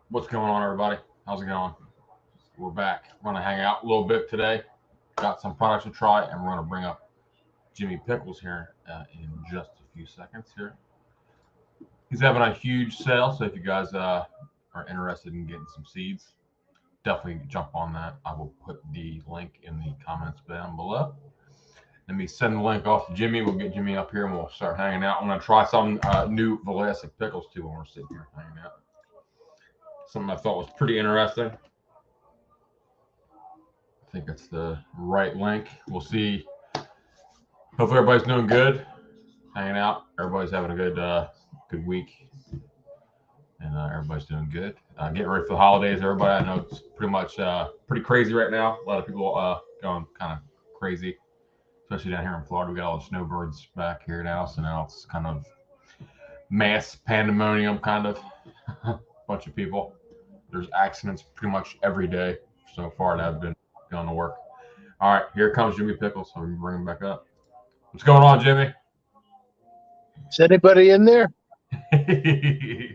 What's going on, everybody? How's it going? We're back. We're going to hang out a little bit today. Got some products to try, and we're going to bring up Jimmy Pickles here in just a few seconds. Here, he's having a huge sale, so if you guys are interested in getting some seeds, definitely jump on that. I will put the link in the comments down below. Let me send the link off to Jimmy. We'll get Jimmy up here, and we'll start hanging out. I'm going to try some new Velasic pickles too when we're sitting here hanging out. Something I thought was pretty interesting. I think it's the right link. We'll see. Hopefully everybody's doing good, hanging out. Everybody's having a good week, and everybody's doing good. Getting ready for the holidays, everybody. I know it's pretty much pretty crazy right now. A lot of people going kind of crazy, especially down here in Florida. We got all the snowbirds back here now, so now it's kind of mass pandemonium, kind of bunch of people. There's accidents pretty much every day so far that have been going to work. All right, here comes Jimmy Pickles. So we bring him back up. What's going on, Jimmy? Is anybody in there? Not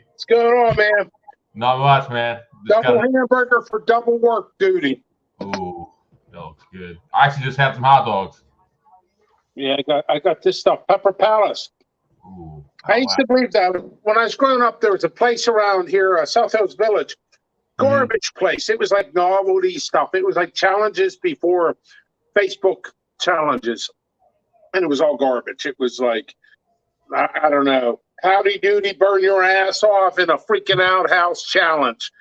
What's going on, man? much, man. Double hamburger for double work duty. Ooh, that looks good. I actually just had some hot dogs. Yeah, I got this stuff. Pepper Palace. Ooh, I used to believe that when I was growing up, there was a place around here, South Hills Village, garbage place. It was like novelty stuff. It was like challenges before Facebook challenges, and it was all garbage. It was like, I don't know, howdy doody, burn your ass off in a freaking outhouse challenge.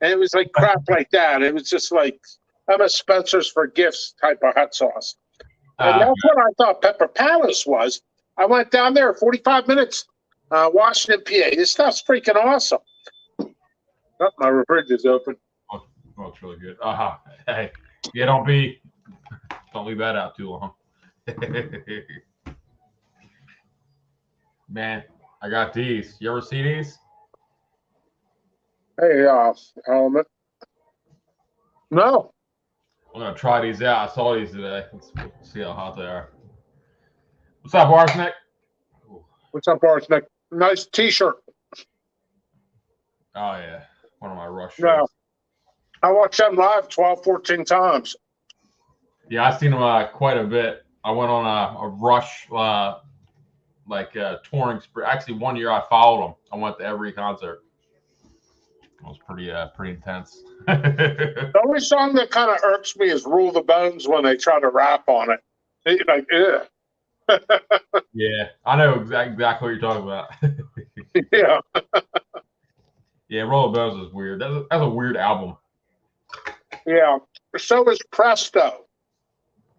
And it was like crap like that. It was just like, I'm a Spencer's for gifts type of hot sauce. And that's what I thought Pepper Palace was. I went down there 45 minutes, Washington, PA. This stuff's freaking awesome. Oh, my refrigerator is open. Oh, it's really good. Hey, yeah, don't leave that out too long. Man, I got these. You ever see these? Hey, Element. No. I'm gonna try these out. I saw these today. Let's see how hot they are. What's up, Arsenic? What's up, Arsenic? Nice T-shirt. Oh yeah, one of my rush shows. Yeah, I watched them live 12, 14 times. Yeah, I've seen them quite a bit. I went on a rush touring spree. Actually, one year I followed them. I went to every concert. It was pretty intense. The only song that kind of irks me is "Rule the Bones" when they try to rap on it. It's like, ugh. Yeah, I know exactly what you're talking about. Yeah. Yeah, Roll the Bones is weird. That's a weird album. Yeah. So is Presto.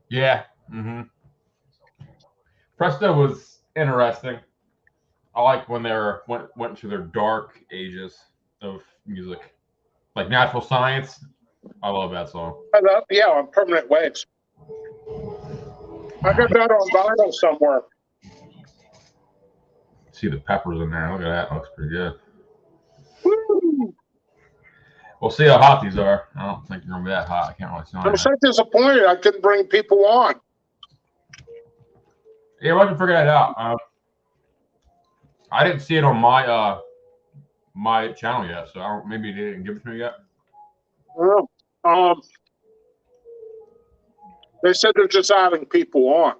Yeah. Mm-hmm. Presto was interesting. I like when they went through their dark ages of music, like Natural Science. I love that song. Yeah, on Permanent Waves. I got that on vinyl somewhere. See the peppers in there. Look at that. Looks pretty good. Woo! We'll see how hot these are. I don't think they're gonna be that hot. I can't really see. I'm so disappointed I couldn't bring people on. Yeah, we'll have to figure that out. I didn't see it on my my channel yet, so maybe they didn't give it to me yet. They said they're just adding people on.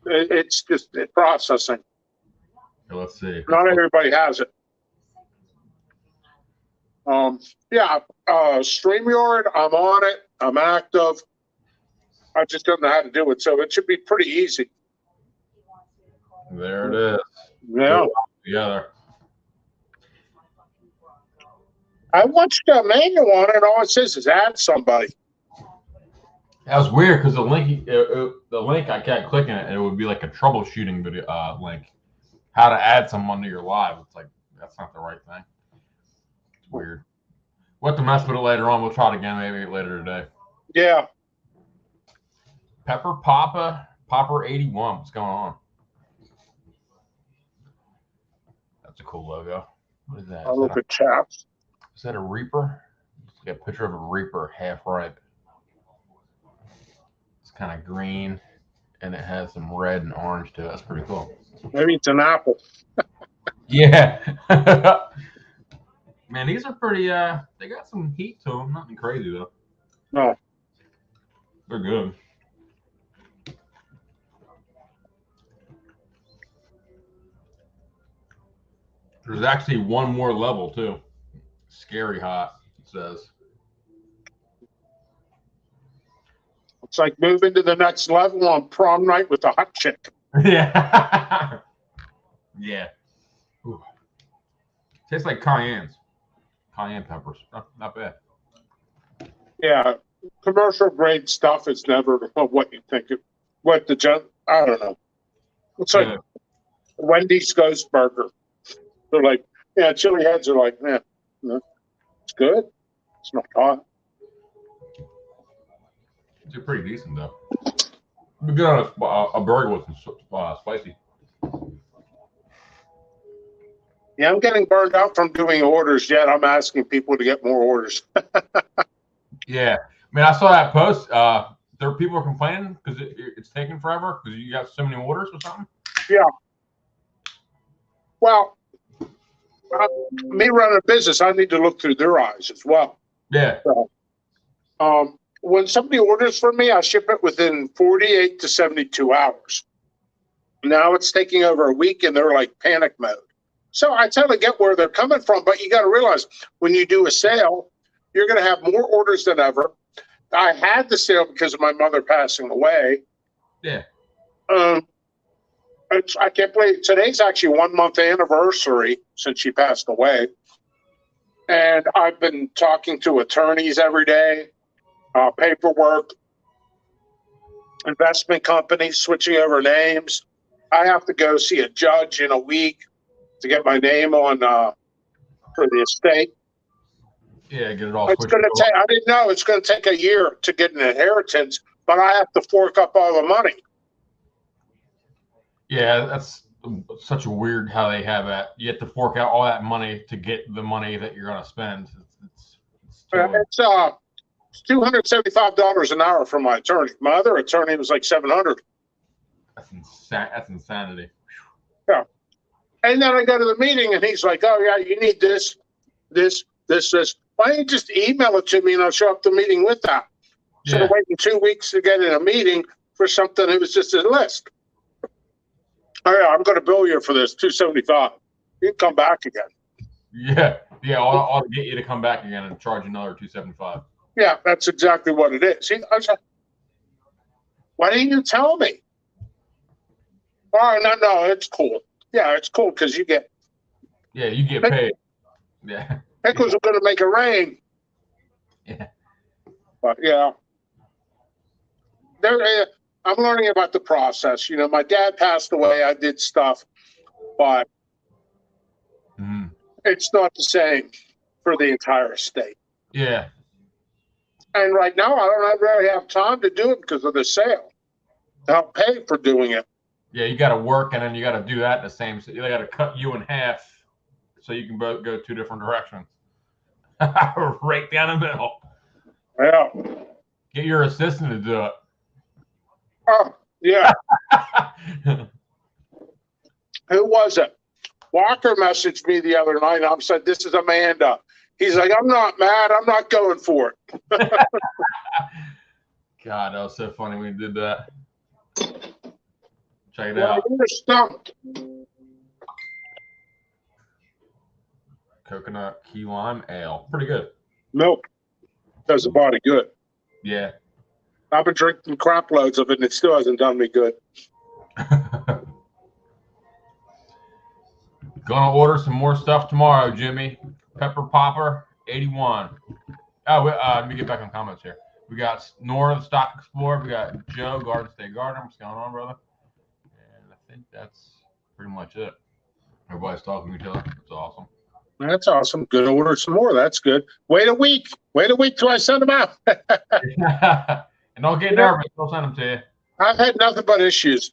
It's just processing. Okay, let's see. Not everybody has it. Yeah, StreamYard, I'm on it. I'm active. I just don't know how to do it, so it should be pretty easy. There it is. Yeah. Together. I watched the manual on it, and all it says is add somebody. That was weird because the link I kept clicking it, and it would be like a troubleshooting video link. How to add someone to your live. It's like that's not the right thing. It's weird. We'll have to mess with it later on. We'll try it again maybe later today. Yeah. Popper 81. What's going on? That's a cool logo. What is that? I look at chaps. Is that a Reaper? Let's get a picture of a Reaper half ripe. It's kind of green, and it has some red and orange to it. That's pretty cool. Maybe it's an apple. Yeah. Man, these are pretty. They got some heat to them. Nothing crazy though. No. They're good. There's actually one more level too. Scary hot, it says. It's like moving to the next level on prom night with a hot chick. Yeah. Yeah. Ooh. Tastes like cayennes. Cayenne peppers. Not bad. Yeah. Commercial grade stuff is never what you think it, what the I don't know. It's like Wendy's Ghost Burger. They're like, yeah, chili heads are like, yeah, it's good. It's not hot. They're pretty decent though. Be good on a burger with some spicy. Yeah, I'm getting burned out from doing orders yet. I'm asking people to get more orders. Yeah. I mean, I saw that post. There people are complaining because it's taking forever because you got so many orders or something. Yeah. Well, me running a business, I need to look through their eyes as well. Yeah. So, when somebody orders from me, I ship it within 48 to 72 hours. Now it's taking over a week and they're like panic mode. So I totally get where they're coming from, but you got to realize when you do a sale, you're going to have more orders than ever. I had the sale because of my mother passing away. Yeah. I can't believe today's actually 1 month anniversary since she passed away. And I've been talking to attorneys every day, paperwork, investment companies switching over names. I have to go see a judge in a week to get my name on for the estate. Yeah, get it all. It's going to take. I didn't know it's going to take a year to get an inheritance, but I have to fork up all the money. Yeah, that's such a weird how they have that. You have to fork out all that money to get the money that you're going to spend. It's $275 an hour for my attorney. My other attorney was like $700. That's insanity. Yeah. And then I go to the meeting and he's like, "Oh yeah, you need this. Why don't you just email it to me and I'll show up to the meeting with that?" Instead of waiting 2 weeks to get in a meeting for something that was just a list. Oh yeah, I'm going to bill you for this $275. You can come back again. Yeah. I'll get you to come back again and charge another $275. Yeah, that's exactly what it is. See, I was like, why didn't you tell me? Oh, no, it's cool. Yeah, it's cool because you get. Yeah, you get paid. Yeah. Pickles are going to make it rain. Yeah. But yeah, I'm learning about the process. You know, my dad passed away. I did stuff, but it's not the same for the entire estate. Yeah. And right now, I don't really have time to do it because of the sale. I'll pay for doing it. Yeah, you got to work and then you got to do that in the same. They got to cut you in half so you can both go two different directions. Right down the middle. Yeah. Get your assistant to do it. Oh, yeah. Who was it? Walker messaged me the other night. I said, "This is Amanda." He's like, "I'm not mad. I'm not going for it." God, that was so funny when you did that. Check it out. We're stumped. Coconut key lime ale. Pretty good. Milk does the body good. Yeah. I've been drinking crap loads of it, and it still hasn't done me good. Gonna order some more stuff tomorrow, Jimmy. Pepper Popper, 81. Oh, let me get back on comments here. We got Nora, the Stock Explorer. We got Joe, Garden State Gardener. What's going on, brother? And I think that's pretty much it. Everybody's talking to each other. That's awesome. That's awesome. Good to order some more. That's good. Wait a week till I send them out. And don't get nervous. They'll send them to you. I've had nothing but issues.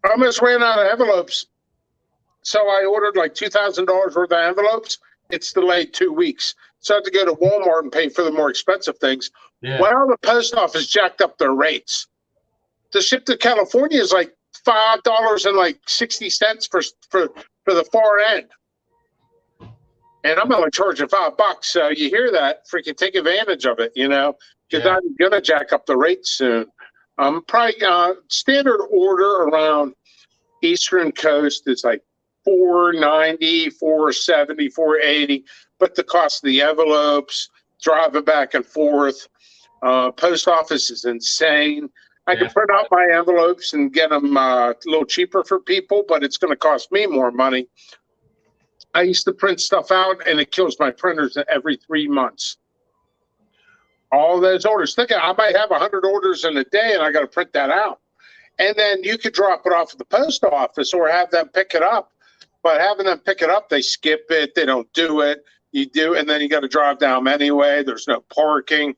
I almost ran out of envelopes. So I ordered like $2,000 worth of envelopes. It's delayed 2 weeks. So I have to go to Walmart and pay for the more expensive things. Yeah. Well, the post office jacked up their rates. To ship to California is like $5.60 for the far end. And I'm only charging $5. So you hear that, freaking take advantage of it, because I'm going to jack up the rates soon. Probably standard order around Eastern Coast is like $4.90, $4.70, $4.80. But the cost of the envelopes, driving back and forth, post office is insane. I can print out my envelopes and get them a little cheaper for people, but it's going to cost me more money. I used to print stuff out, and it kills my printers every 3 months. All those orders. Think I might have 100 orders in a day, and I got to print that out. And then you could drop it off at the post office or have them pick it up. But having them pick it up, they skip it. They don't do it. You do, and then you got to drive down anyway. There's no parking.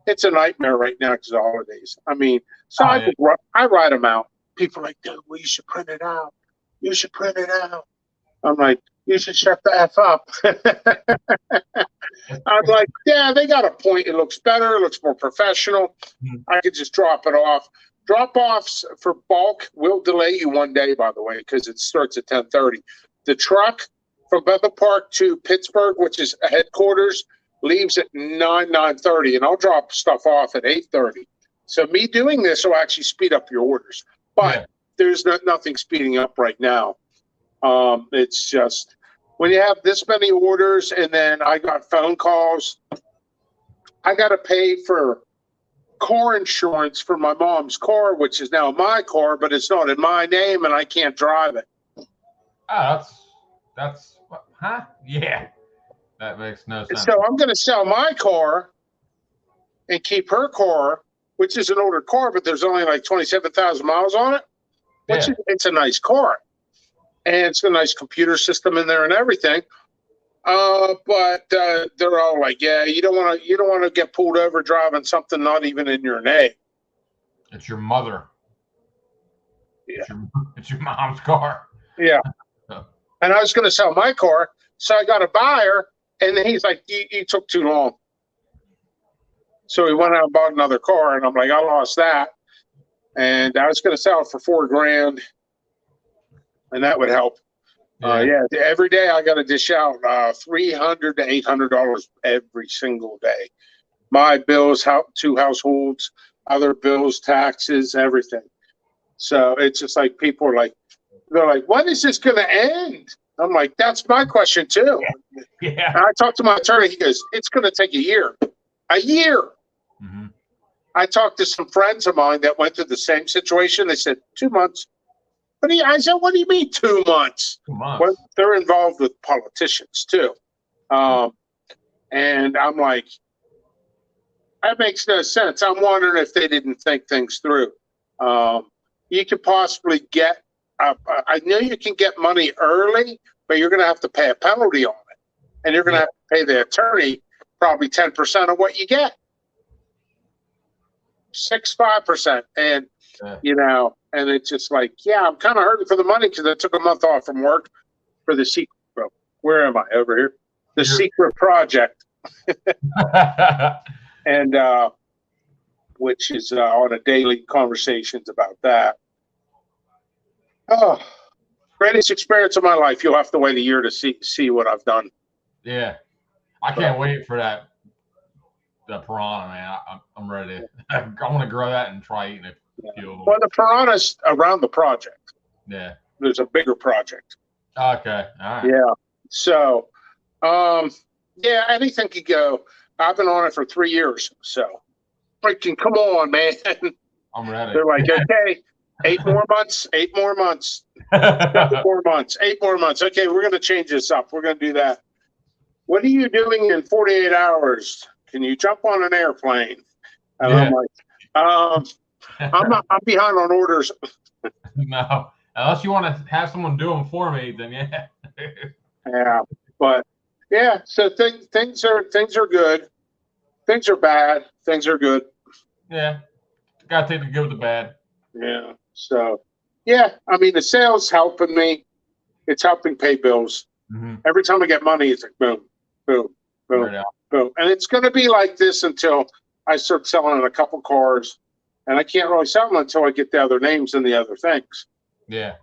It's a nightmare right now because of the holidays. I mean, so I write them out. People are like, dude, well, you should print it out. You should print it out. I'm like, you should shut the F up. I'm like, yeah, they got a point. It looks better. It looks more professional. I could just drop it off. Drop-offs for bulk will delay you one day, by the way, because it starts at 10:30. The truck from Bethel Park to Pittsburgh, which is headquarters, leaves at 9:30, and I'll drop stuff off at 8:30. So me doing this will actually speed up your orders. But there's nothing speeding up right now. It's just when you have this many orders, and then I got phone calls, I got to pay for car insurance for my mom's car, which is now my car, but it's not in my name, and I can't drive it. Oh, that's huh? Yeah, that makes no sense. So I'm going to sell my car and keep her car, which is an older car, but there's only like 27,000 miles on it. Which it's a nice car, and it's a nice computer system in there and everything. But they're all like, yeah, you don't want to get pulled over driving something not even in your name. It's your mother. Yeah. It's your mom's car. Yeah. And I was going to sell my car, so I got a buyer, and then he's like, you took too long. So he went out and bought another car, and I'm like, I lost that. And I was going to sell it for $4,000, and that would help. Every day I got to dish out $300 to $800 every single day. My bills, 2 households, other bills, taxes, everything. So it's just like people are like, they're like, when is this going to end? I'm like, that's my question too. Yeah. And I talked to my attorney. He goes, it's going to take a year. A year. Mm-hmm. I talked to some friends of mine that went through the same situation. They said 2 months. But I said, what do you mean 2 months? 2 months. Well, they're involved with politicians too. And I'm like, that makes no sense. I'm wondering if they didn't think things through. You could possibly get, I know you can get money early, but you're going to have to pay a penalty on it. And you're going to have to pay the attorney probably 10% of what you get. 5%. And, and it's just like, I'm kind of hurting for the money because I took a month off from work for the secret. Where am I? Over here. The secret project. And which is on a daily conversations about that. Oh, greatest experience of my life. You'll have to wait a year to see what I've done. Yeah. I can't wait for that. The piranha, man. I'm ready. I want to grow that and try eating it. Well, the piranha's around the project. Yeah. There's a bigger project. Okay. All right. Yeah. So, anything could go. I've been on it for 3 years. So, freaking come on, man. I'm ready. They're like, okay, 8 more months, 8 more months, 7 more months, 8 more months. Okay, we're going to change this up. We're going to do that. What are you doing in 48 hours? Can you jump on an airplane? And I'm like, I'm behind on orders. No, unless you want to have someone do them for me, then yeah. Yeah, but so things are good. Things are bad. Things are good. Yeah, gotta take the good with the bad. Yeah. So I mean the sales helping me. It's helping pay bills. Mm-hmm. Every time I get money, it's like boom, boom, boom, Right boom, and it's going to be like this until I start selling a couple cars. And I can't really sell them until I get the other names and the other things. Yeah.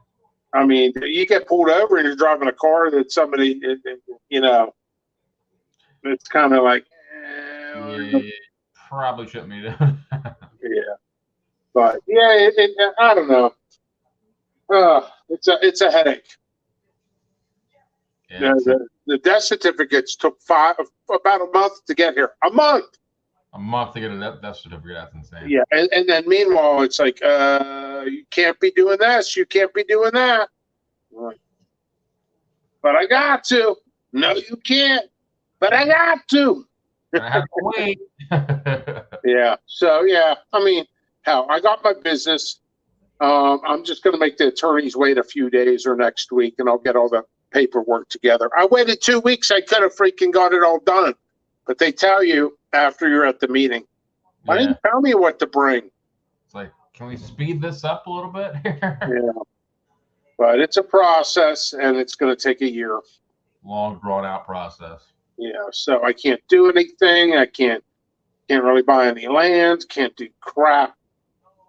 I mean, you get pulled over and you're driving a car that somebody, it's kind of like, Yeah, probably shouldn't be doing. yeah. But yeah, I don't know. It's a headache. Yeah, The death certificates took about a month to get here. A month. a month to get a death certificate. That's insane. Yeah, and then meanwhile, it's like, you can't be doing this. You can't be doing that. But I got to. No, you can't. But I got to. I have to wait. Yeah. So yeah, I mean, hell, I got my business. I'm just going to make the attorneys wait a few days or next week, and I'll get all the paperwork together. I waited 2 weeks. I could have freaking got it all done, but they tell you after you're at the meeting. Why didn't you tell me what to bring? It's like, can we speed this up a little bit? Yeah. But it's a process, and it's going to take a year. Long, drawn-out process. Yeah. So I can't do anything. I can't really buy any land. Can't do crap.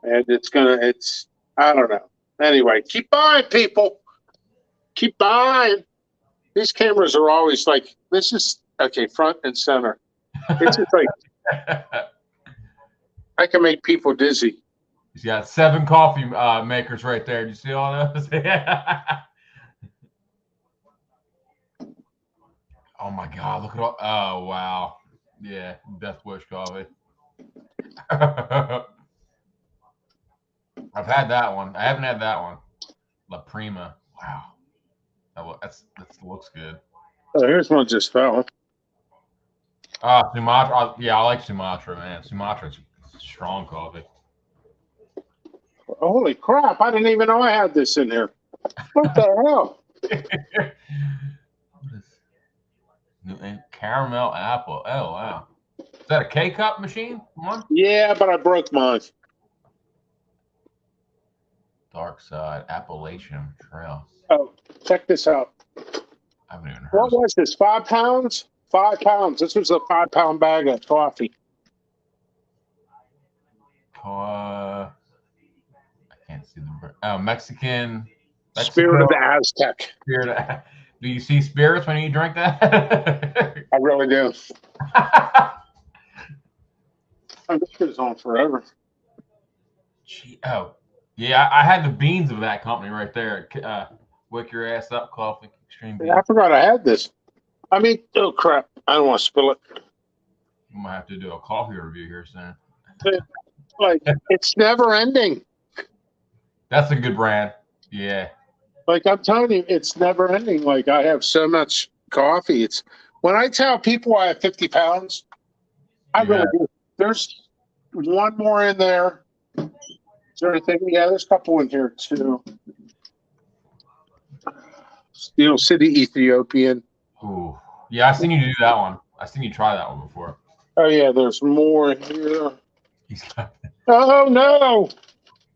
And it's I don't know. Anyway, keep buying, people. Keep buying. These cameras are always like, this is, okay, front and center. It's just like, I can make people dizzy. He's got 7 coffee makers right there. Do you see all those? Oh, my God. Look at all. Oh, wow. Yeah, Death Wish coffee. I've had that one. I haven't had that one. La Prima. Wow. That looks good. Oh, here's one just fell. Sumatra. Yeah, I like Sumatra, man. Sumatra's strong coffee. Holy crap. I didn't even know I had this in here. What the hell? What is caramel apple? Oh, wow. Is that a K-cup machine? One? Yeah, but I broke mine. Dark Side Appalachian Trail. Oh, check this out. I haven't even heard. What was this? 5 pounds? 5 pounds. This was a 5-pound bag of coffee. I can't see the Mexican. Spirit of the Aztec. Do you see spirits when you drink that? I really do. Oh, this goes on forever. Oh, yeah. I had the beans of that company right there. Wake Your Ass Up Coffee. Extreme beans. I forgot I had this. I mean, oh, crap. I don't want to spill it. We might have to do a coffee review here soon. Like, it's never ending. That's a good brand. Yeah. Like, I'm telling you, it's never ending. Like, I have so much coffee. It's when I tell people I have 50 pounds, I really do. There's one more in there. Is there anything? Yeah, there's a couple in here too. Steel City Ethiopian. Ooh. Yeah, I've seen you do that one. I've seen you try that one before. Oh, yeah, there's more here. Oh, no.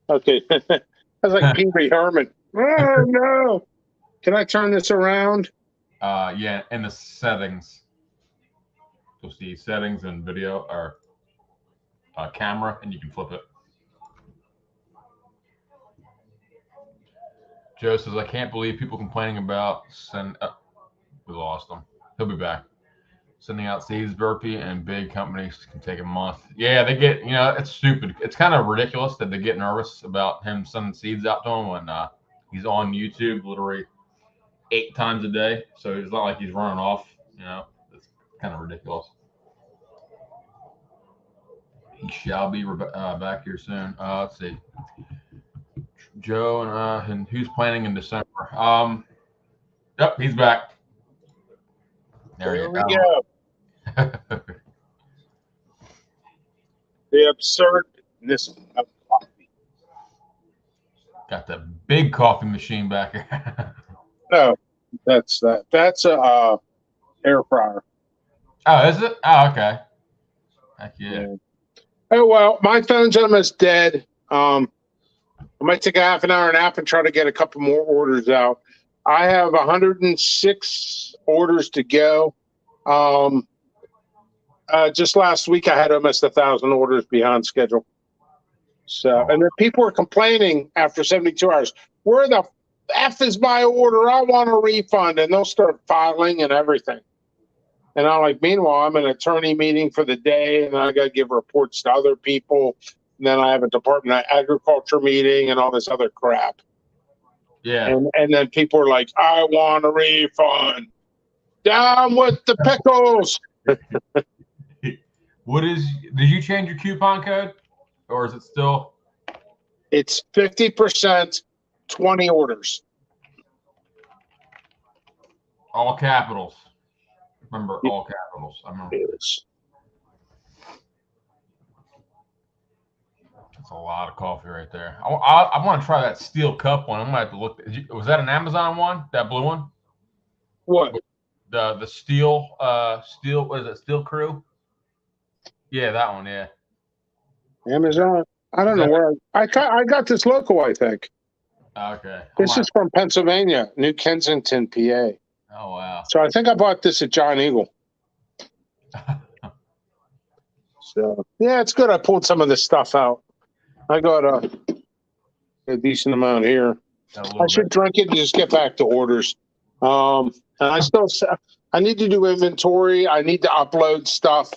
Okay. That's like Pee Wee Herman. Oh, no. Can I turn this around? Yeah, in the settings. You'll see settings and video or camera, and you can flip it. Joe says, I can't believe people complaining about we lost him. He'll be back. Sending out seeds burpee and big companies can take a month. Yeah, they get, it's stupid. It's kind of ridiculous that they get nervous about him sending seeds out to him when he's on YouTube literally 8 times a day. So it's not like he's running off, It's kind of ridiculous. He shall be back here soon. Let's see. Joe and who's planning in December? Yep, he's back. There we go. The absurdness of coffee. Got the big coffee machine back here. No, that's that. That's a air fryer. Oh, is it? Oh, okay. Heck yeah. Oh well, my phone's almost dead. I might take a half an hour nap and try to get a couple more orders out. I have 106 orders to go. Just last week, I had almost 1,000 orders behind schedule. So, and then people are complaining after 72 hours, where the F is my order? I want a refund. And they'll start filing and everything. And I'm like, meanwhile, I'm in an attorney meeting for the day, and then I got to give reports to other people. And then I have a Department of Agriculture meeting and all this other crap. Yeah. And then people are like, I want a refund. Down with the pickles. Did you change your coupon code, or is it still? It's 50%, 20 orders. All capitals. Remember, all capitals. I remember. Yes. That's a lot of coffee right there. I want to try that steel cup one. I'm gonna have to look. Was that an Amazon one? That blue one? What? The steel what is it? Steel Crew? Yeah, that one. Yeah. Amazon? I don't know where. I got this local, I think. Okay. This is from Pennsylvania, New Kensington, PA. Oh, wow. So I think I bought this at John Eagle. So, yeah, it's good. I pulled some of this stuff out. I got a decent amount here. I should drink it and just get back to orders. And I need to do inventory. I need to upload stuff.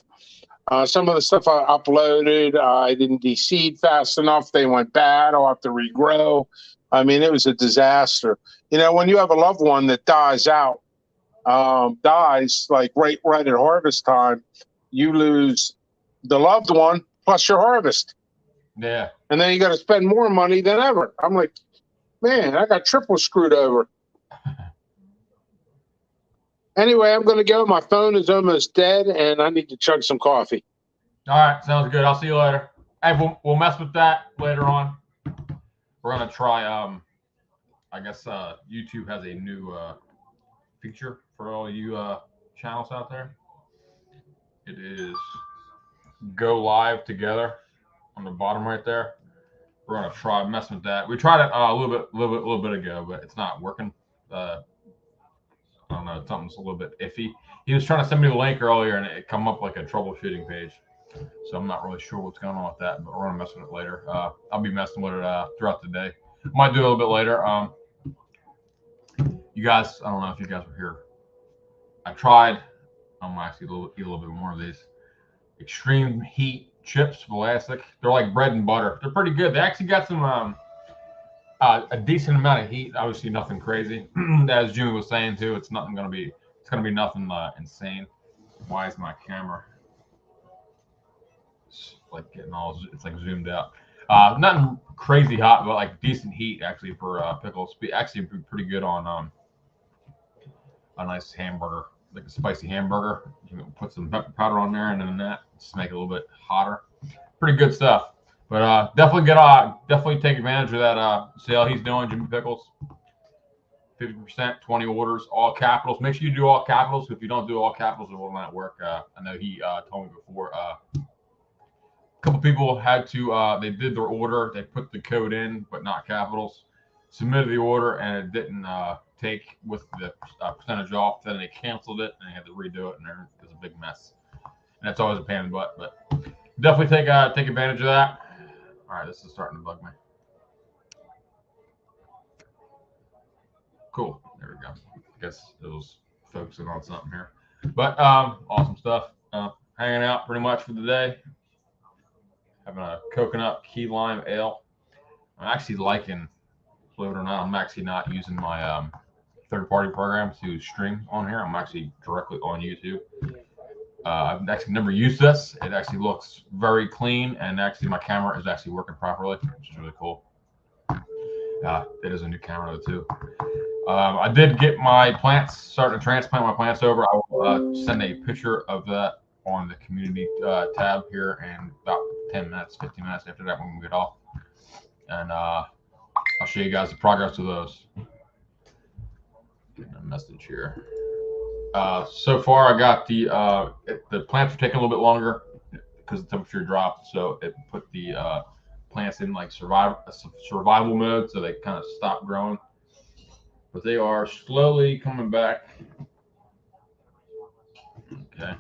Some of the stuff I uploaded, I didn't de-seed fast enough. They went bad. I'll have to regrow. I mean, it was a disaster. You know, when you have a loved one that dies out, dies like right at harvest time, you lose the loved one plus your harvest. Yeah. And then you got to spend more money than ever. I'm like, man, I got triple screwed over. Anyway, I'm going to go. My phone is almost dead, and I need to chug some coffee. All right, sounds good. I'll see you later. Hey, we'll mess with that later on. We're going to try, I guess YouTube has a new feature for all you channels out there. It is go live together on the bottom right there. We're going to try messing with that. We tried it a little bit ago, but it's not working. I don't know, something's a little bit iffy. He was trying to send me the link earlier, and it come up like a troubleshooting page. So I'm not really sure what's going on with that, but we're gonna mess with it later. I'll be messing with it throughout the day. Might do a little bit later. You guys, I don't know if you guys were here. I tried. I'm actually eat a little bit more of these extreme heat chips, Vlasic. They're like bread and butter. They're pretty good. They actually got some a decent amount of heat. Obviously, nothing crazy. As Jimmy was saying too, it's gonna be nothing insane. Why is my camera? It's like it's like zoomed out. Nothing crazy hot, but like decent heat actually for pickles. Actually, pretty good on a nice hamburger, like a spicy hamburger. You can put some pepper powder on there, and then that just make it a little bit hotter. Pretty good stuff. But definitely take advantage of that sale he's doing, Jimmy Pickles. 50%, 20 orders, all capitals. Make sure you do all capitals. If you don't do all capitals, it will not work. I know he told me before. A couple people had to. They did their order. They put the code in, but not capitals. Submitted the order, and it didn't take with the percentage off. Then they canceled it, and they had to redo it, and it was a big mess. And that's always a pain in the butt. But definitely take advantage of that. All right, this is starting to bug me. Cool. There we go. I guess it was focusing on something here. But awesome stuff. Hanging out pretty much for the day. Having a coconut key lime ale. I'm actually liking, believe it or not, I'm actually not using my third-party program to stream on here. I'm actually directly on YouTube. I've actually never used this. It actually looks very clean, and actually my camera is actually working properly, which is really cool. It is a new camera though too. I did get my plants, starting to transplant my plants over. I will send a picture of that on the community tab here in about 10 minutes, 15 minutes after that when we get off. And I'll show you guys the progress of those. Getting a message here. So far, I got the plants are taking a little bit longer because the temperature dropped. So it put the plants in like survival mode, so they kind of stopped growing. But they are slowly coming back. Okay.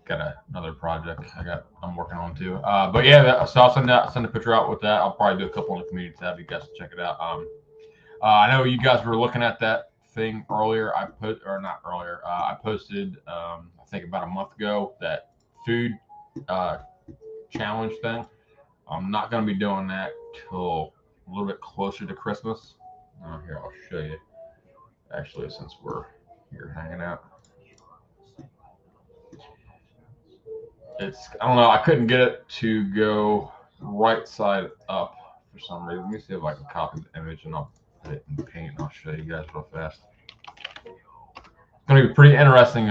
Got another project I'm working on too. But yeah, so I'll send a picture out with that. I'll probably do a couple on the community tab. You guys can check it out. I know you guys were looking at that thing earlier. I posted I think about a month ago that food uh, challenge thing. I'm not going to be doing that till a little bit closer to Christmas. Here, I'll show you. Actually, since we're here hanging out, I don't know. I couldn't get it to go right side up for some reason. Let me see if I can copy the image and I'll put it in paint and I'll show you guys real fast. It's going to be a pretty interesting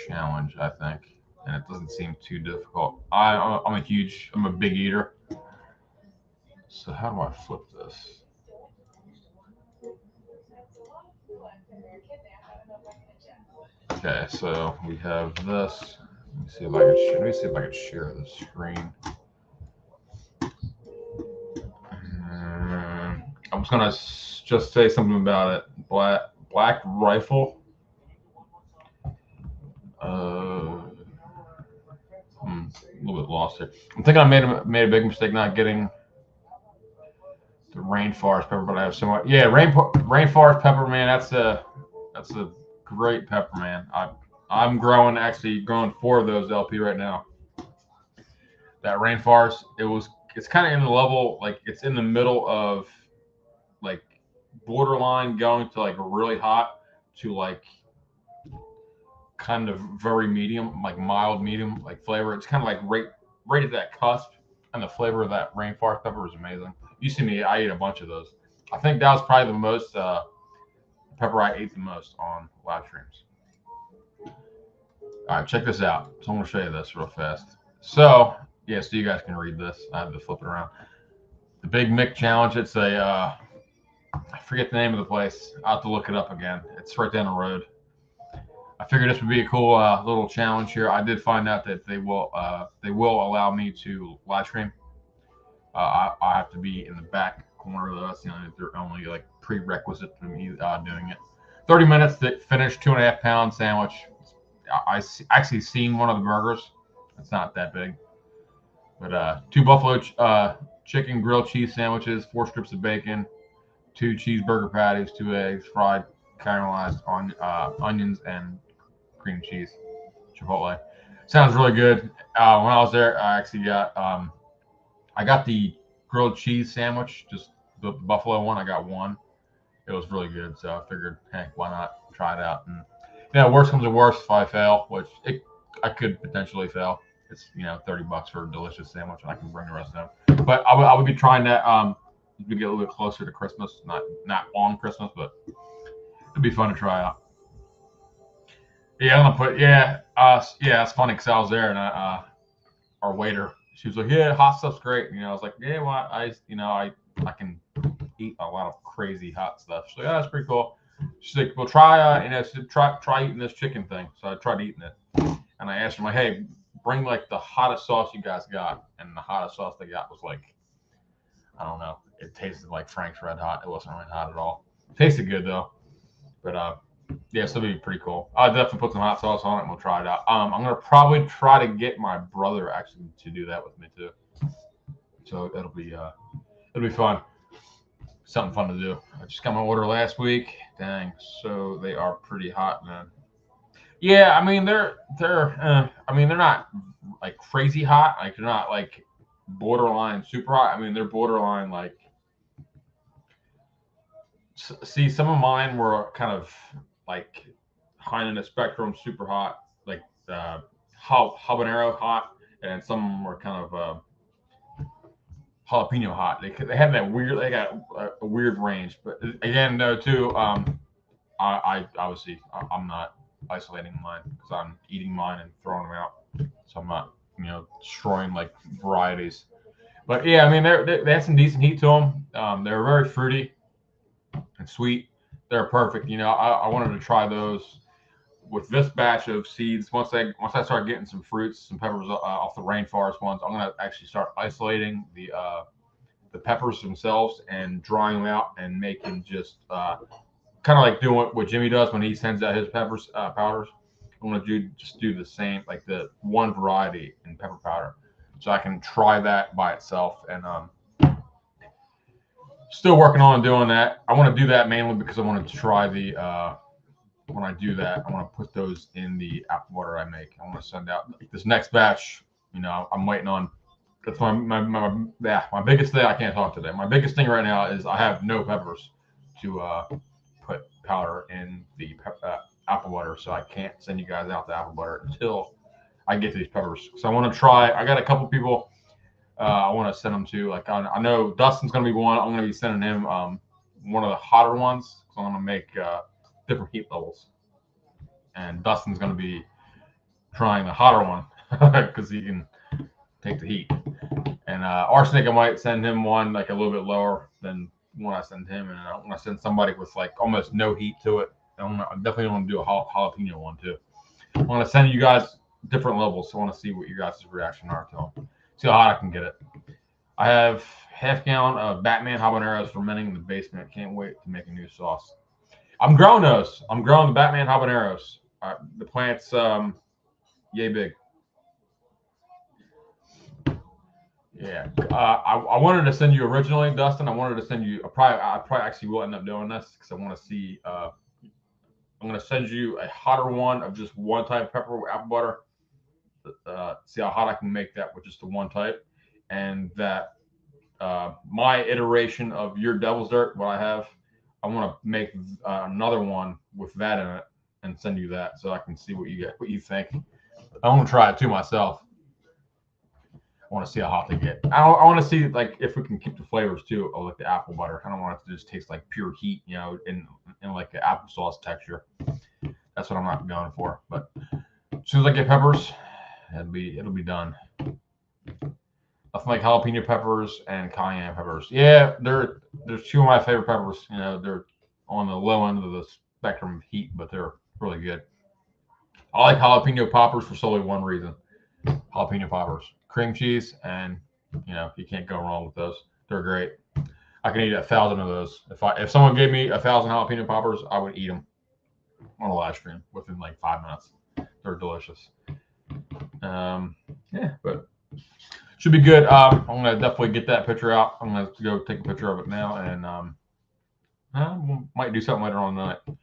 challenge, I think, and it doesn't seem too difficult. I'm a big eater. So how do I flip this? Okay, so we have this. Let me see if I can share the screen. I was gonna just say something about it. Black rifle. A little bit lost here. I'm thinking I made a big mistake not getting the rainforest pepper, but I have so much. Yeah, rainforest pepper, man. That's a great pepper, man. I'm growing 4 of those LP right now. That rainforest, it's kind of in the level, like it's in the middle of like borderline going to like really hot to like kind of very medium, like mild medium, like flavor. It's kind of like right at that cusp, and the flavor of that rainforest pepper is amazing. You see me, I eat a bunch of those. I think that was probably the most pepper I ate the most on live streams. All right, check this out. So I'm going to show you this real fast. So, yeah, so you guys can read this. I have to flip it around. The Big Mick Challenge. It's I forget the name of the place. I'll have to look it up again. It's right down the road. I figured this would be a cool little challenge here. I did find out that they will allow me to live stream. I have to be in the back corner of this. They're only like prerequisite to me doing it. 30 minutes to finish 2.5 pound sandwich. I actually seen one of the burgers. It's not that big, but 2 buffalo chicken grilled cheese sandwiches, 4 strips of bacon, 2 cheeseburger patties, 2 eggs, fried caramelized onions, and cream cheese, chipotle. Sounds really good. When I was there, I actually got I got the grilled cheese sandwich, just the buffalo one. I got one. It was really good, so I figured, hey, why not try it out? And worst comes to worst, if I fail, which I could potentially fail. It's $30 for a delicious sandwich, and I can bring the rest of them. But I would be trying that as we get a little bit closer to Christmas, not on Christmas, but it'd be fun to try out. Yeah, I'm gonna put it's funny because I was there and our waiter, she was like, yeah, hot stuff's great. I was like, yeah, well, I can eat a lot of crazy hot stuff. She's like, oh, that's pretty cool. She's like, well, try eating this chicken thing. So I tried eating it, and I asked her, like, hey, bring like the hottest sauce you guys got, and the hottest sauce they got was like, I don't know, it tasted like Frank's Red Hot. It wasn't really hot at all. It tasted good though, but yeah, so it'll be pretty cool. I'll definitely put some hot sauce on it and we'll try it out. I'm gonna probably try to get my brother actually to do that with me too. So it'll be fun. Something fun to do. I just got my order last week. Dang, so they are pretty hot, man. Yeah, I mean they're not like crazy hot. Like they're not like borderline super hot. I mean they're borderline like. See, some of mine were kind of like high in the spectrum, super hot, like habanero hot, and some were kind of jalapeno hot. They had that weird. They got a weird range, but again, though, too. I obviously I'm not isolating mine because I'm eating mine and throwing them out, so I'm not destroying like varieties. But yeah, I mean they had some decent heat to them. They were very fruity and sweet. They're perfect. I wanted to try those with this batch of seeds. Once I start getting some fruits, some peppers off the rainforest ones, I'm gonna actually start isolating the peppers themselves and drying them out and making just kind of like doing what Jimmy does when he sends out his peppers powders. I'm gonna do the same, like the one variety in pepper powder, so I can try that by itself and still working on doing that. I want to do that mainly because I want to try the. When I do that, I want to put those in the apple butter I make. I want to send out this next batch. I'm waiting on. That's my biggest thing. I can't talk today. My biggest thing right now is I have no peppers to put powder in the apple butter, so I can't send you guys out the apple butter until I get these peppers. So I want to try. I got a couple people I want to send them to. Like I know Dustin's going to be one. I'm going to be sending him one of the hotter ones. So I'm going to make different heat levels, and Dustin's going to be trying the hotter one because he can take the heat. And Arsenic, I might send him one like a little bit lower than when I send him, and I want to send somebody with like almost no heat to it. I definitely want to do a jalapeno one too. I want to send you guys different levels. So I want to see what you guys' reaction are to them. See how hot I can get it. I have half gallon of Batman habaneros fermenting in the basement. Can't wait to make a new sauce. I'm growing those. I'm growing the Batman habaneros. The plant's yay big. Yeah, I wanted to send you originally, Dustin. I wanted to send you. I probably actually will end up doing this because I want to see. I'm going to send you a hotter one of just one type of pepper with apple butter. See how hot I can make that with just the one type, and that my iteration of your Devil's Dirt, what I have, I want to make another one with that in it and send you that so I can see what you think. I want to try it too myself. I want to see how hot they get. I want to see like if we can keep the flavors too of like the apple butter. I don't want it to just taste like pure heat, in like the applesauce texture. That's what I'm not going for. But as soon as I get peppers, it'll be done. Nothing like jalapeno peppers and cayenne peppers. Yeah, they're two of my favorite peppers. They're on the low end of the spectrum of heat, but they're really good. I like jalapeno poppers for solely one reason. Jalapeno poppers, cream cheese, and you can't go wrong with those. They're great. I can eat 1,000 of those. If someone gave me 1,000 jalapeno poppers, I would eat them on a live stream within like 5 minutes. They're delicious. Yeah, but should be good. I'm gonna definitely get that picture out. I'm gonna go take a picture of it now, and we might do something later on tonight. I'm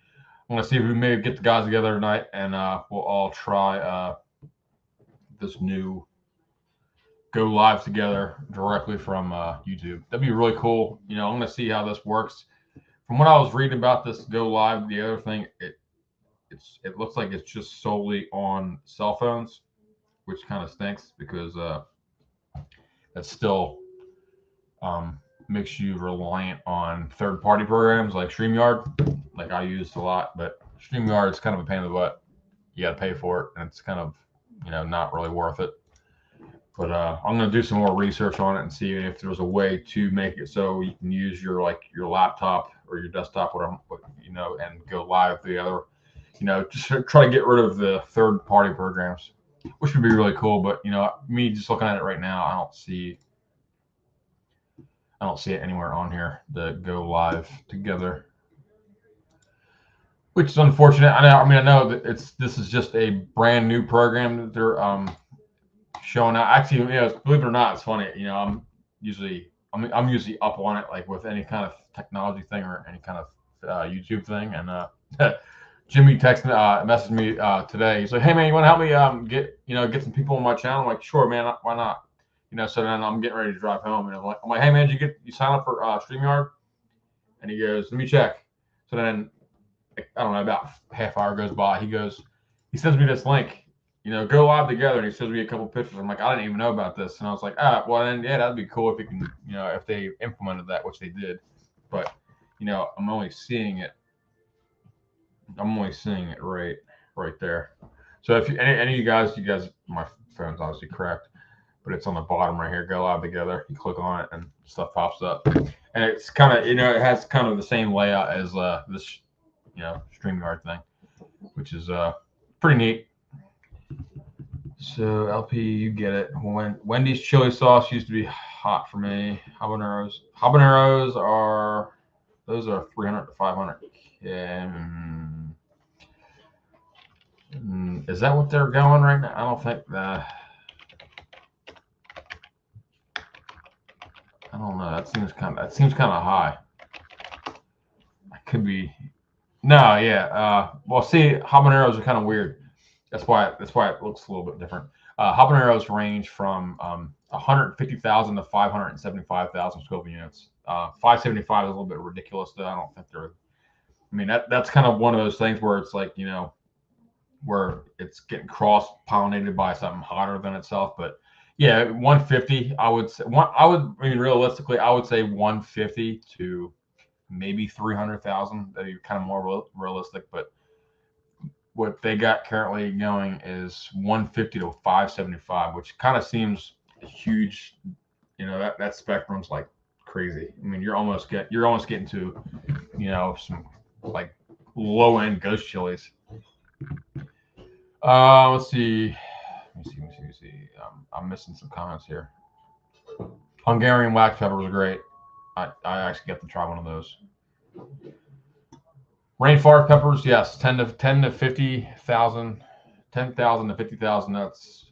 gonna see if we maybe get the guys together tonight, and we'll all try this new go live together directly from YouTube. That'd be really cool. I'm gonna see how this works. From what I was reading about this go live, the other thing, it looks like it's just solely on cell phones, which kind of stinks because that still makes you reliant on third-party programs like StreamYard, like I used a lot. But StreamYard is kind of a pain in the butt. You got to pay for it, and it's kind of not really worth it. But I'm going to do some more research on it and see if there's a way to make it so you can use your laptop or your desktop, whatever, and go live the other, just try to get rid of the third-party programs, which would be really cool. But me just looking at it right now, I don't see it anywhere on here that go live together, which is unfortunate. I know that this is just a brand new program that they're showing out. Actually, believe it or not, it's funny. I'm usually up on it, like with any kind of technology thing or any kind of YouTube thing. And Jimmy messaged me today. He's like, "Hey man, you want to help me get some people on my channel?" I'm like, "Sure, man. Why not?" So then I'm getting ready to drive home, and I'm like, "Hey man, did you sign up for StreamYard?" And he goes, "Let me check." So then I don't know, about half hour goes by. He sends me this link. Go live together, and he shows me a couple pictures. I'm like, I didn't even know about this, and I was like, well, then yeah, that'd be cool if you can, if they implemented that, which they did. But I'm only seeing it right there. So if any of you guys, my phone's obviously cracked, but it's on the bottom right here. Go live together. You click on it, and stuff pops up, and it's kind of it has kind of the same layout as this StreamYard thing, which is pretty neat. So LP, you get it. Wendy's chili sauce used to be hot for me. Habaneros are 300 to 500. Is that what they're going right now? I don't don't know. That seems kind of high. I could be. No, yeah. Well, see, habaneros are kind of weird. That's why it looks a little bit different. Habaneros range from 150,000 to 575,000 Scoville units. 575 is a little bit ridiculous, though. I don't think they're. I mean, that's kind of one of those things where it's like, where it's getting cross pollinated by something hotter than itself. But yeah, 150. I would say I mean, realistically, I would say 150 to maybe 300,000. That'd be kind of more realistic, but what they got currently going is 150 to 575, which kind of seems huge. That spectrum's like crazy. I mean, you're almost getting to, some like low end ghost chilies. Let's see. Let me see. I'm missing some comments here. Hungarian wax pepper was great. I actually got to try one of those. Rainforest peppers, yes, 10 to 50,000, 10,000 to 50,000. That's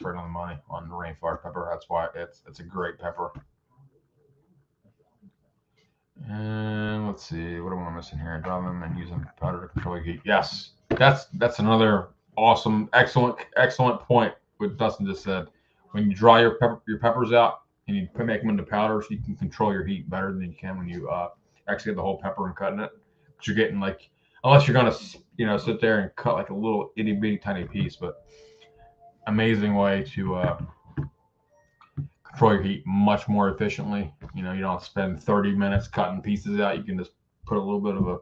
right on the money on the rainforest pepper. That's why it's a great pepper. And let's see, what am I missing here? Dry them and use them powder to control heat. Yes, that's another awesome, excellent point. What Dustin just said. When you dry your peppers out and you make them into powders, you can control your heat better than you can when you actually get the whole pepper and cutting it. You're getting like, unless you're gonna sit there and cut like a little itty bitty tiny piece, but amazing way to control your heat much more efficiently. You don't have to spend 30 minutes cutting pieces out. You can just put a little bit of a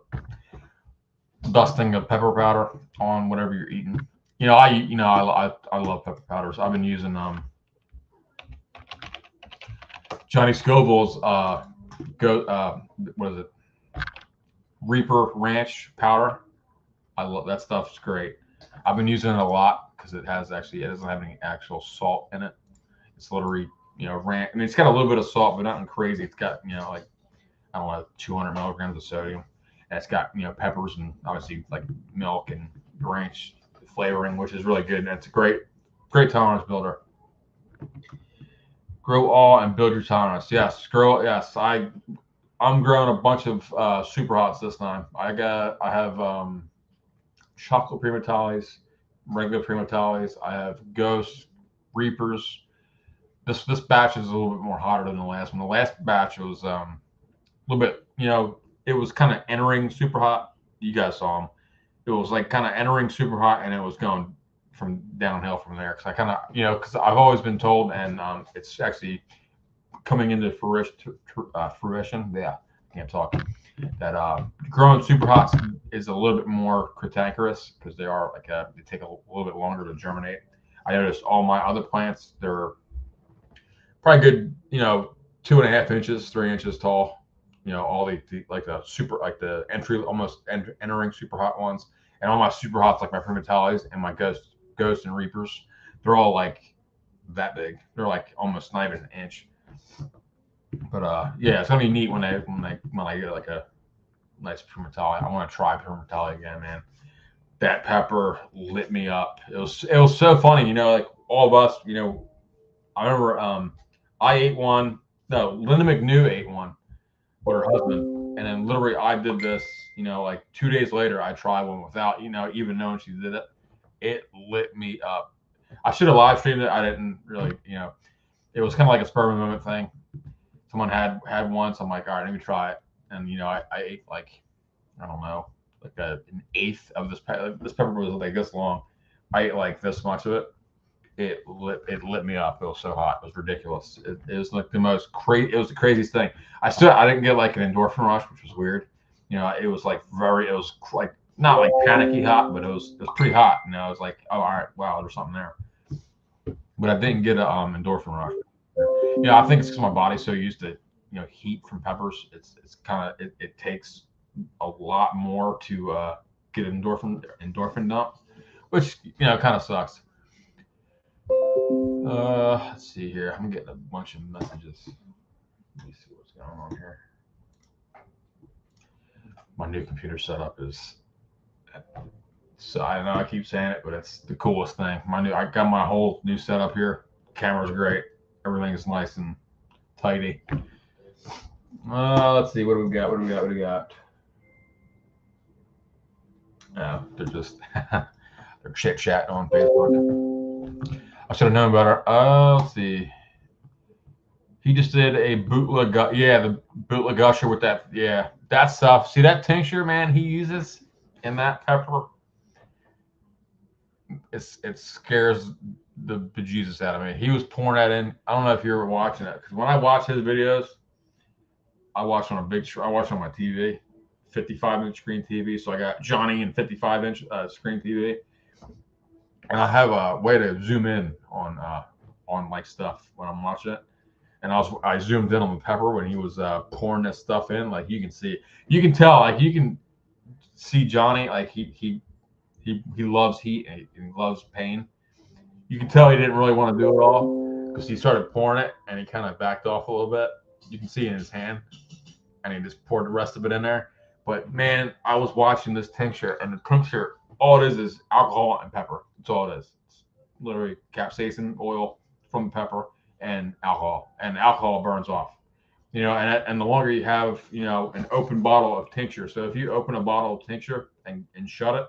dusting of pepper powder on whatever you're eating. I love pepper powders. I've been using Johnny Scoville's what is it? Reaper Ranch powder. I love that stuff. It's great. I've been using it a lot because it doesn't have any actual salt in it. It's literally ranch. I mean, it's got a little bit of salt, but nothing crazy. It's got like, I don't know, 200 milligrams of sodium. And it's got peppers and obviously like milk and ranch flavoring, which is really good. And it's a great tolerance builder. Grow all and build your tolerance. Yes, grow. Yes, I'm growing a bunch of super hots this time. I have chocolate primatalis, regular primatalis. I have ghosts, reapers. This batch is a little bit more hotter than the last one. The last batch was a little bit, it was kind of entering super hot. You guys saw them. It was like kind of entering super hot, and it was going from downhill from there. Because I kind of, because I've always been told, and it's actually coming into fruition. Yeah, can't talk. That growing super hots is a little bit more cantankerous because they are they take a little bit longer to germinate. I noticed all my other plants, they're probably good, 2.5 inches, 3 inches tall. All the super, like the entry, almost entering super hot ones, and all my super hots, like my primatalis and my ghosts and reapers, they're all like that big. They're like almost not even an inch. But yeah, it's gonna be neat when I get like a nice primatali. I want to try primatali again, man. That pepper lit me up. It was so funny, like all of us, I remember I ate one. No, Linda McNew ate one with her husband, and then literally I did this. Like 2 days later, I tried one without even knowing she did it. It lit me up. I should have live streamed it. I didn't really. It was kind of like a spur of the moment thing. Someone had one, so I'm like, all right, let me try it. And I ate like, I don't know, like an eighth of this pepper. This pepper was like this long. I ate like this much of it. It lit me up. It was so hot. It was ridiculous. It was like the most crazy. It was the craziest thing. I didn't get like an endorphin rush, which was weird. It was like it was like not like panicky hot, but it was pretty hot. I was like, oh, all right, wow, there's something there. But I didn't get a endorphin rush. I think it's because my body's so used to heat from peppers. It's kind of it takes a lot more to get an endorphin dump, which kind of sucks. Let's see here. I'm getting a bunch of messages. Let me see what's going on here. My new computer setup is. So I know I keep saying it, but it's the coolest thing. I got my whole new setup here. Camera's great. Everything is nice and Tidy. Let's see. What do we got? What do we got? What do we got? They're just they're chit chatting on Facebook. I should have known better. Let's see. He just did a bootleg. Yeah, the bootleg gusher with that. Yeah, that stuff. See that tincture, man? He uses in that pepper. It scares the bejesus out of me. He was pouring that in. I don't know if you were watching it, because when I watch his videos, I watch on I watch on my TV, 55-inch screen TV. So I got Johnny and 55-inch screen TV, and I have a way to zoom in on like stuff when I'm watching it. And I zoomed in on the pepper when he was pouring this stuff in. Like you can tell, like you can see Johnny, like he loves heat and he loves pain. You can tell he didn't really want to do it all, because he started pouring it and he kind of backed off a little bit. You can see in his hand, and he just poured the rest of it in there. But man, I was watching this tincture, and the tincture, all it is alcohol and pepper. That's all it is. It's literally capsaicin oil from the pepper and the alcohol burns off. And the longer you have, an open bottle of tincture. So if you open a bottle of tincture and shut it,